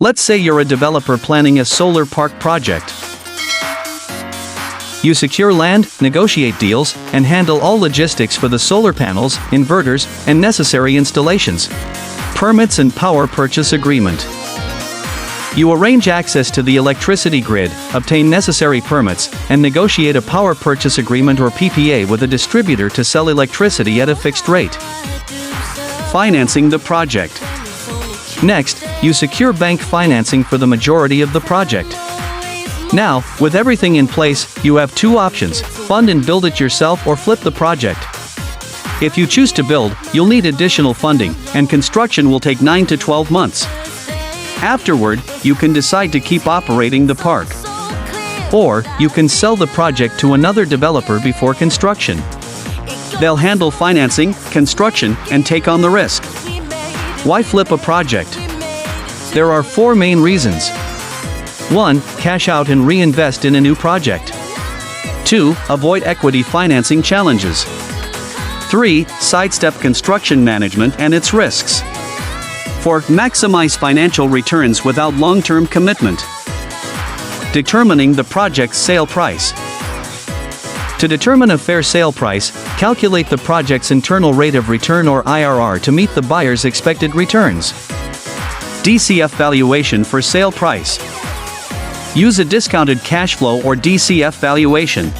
Let's say you're a developer planning a solar park project. You secure land, negotiate deals, and handle all logistics for the solar panels, inverters, and necessary installations. Permits and power purchase agreement. You arrange access to the electricity grid, obtain necessary permits, and negotiate a power purchase agreement or PPA with a distributor to sell electricity at a fixed rate. Financing the project. Next, you secure bank financing for the majority of the project. Now, with everything in place, you have two options: fund and build it yourself or flip the project. If you choose to build, you'll need additional funding, and construction will take 9 to 12 months. Afterward, you can decide to keep operating the park. Or, you can sell the project to another developer before construction. They'll handle financing, construction, and take on the risk. Why flip a project? There are 4 main reasons. 1. Cash out and reinvest in a new project. 2. Avoid equity financing challenges. 3. Sidestep construction management and its risks. 4. Maximize financial returns without long-term commitment. Determining the project's sale price. To determine a fair sale price, calculate the project's internal rate of return or IRR to meet the buyer's expected returns. DCF valuation for sale price. Use a discounted cash flow or DCF valuation.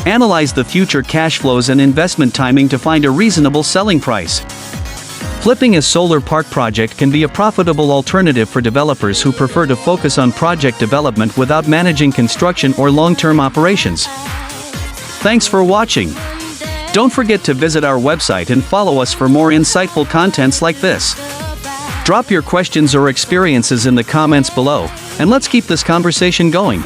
Analyze the future cash flows and investment timing to find a reasonable selling price. Flipping a solar park project can be a profitable alternative for developers who prefer to focus on project development without managing construction or long-term operations. Thanks for watching. Don't forget to visit our website and follow us for more insightful contents like this. Drop your questions or experiences in the comments below, and let's keep this conversation going.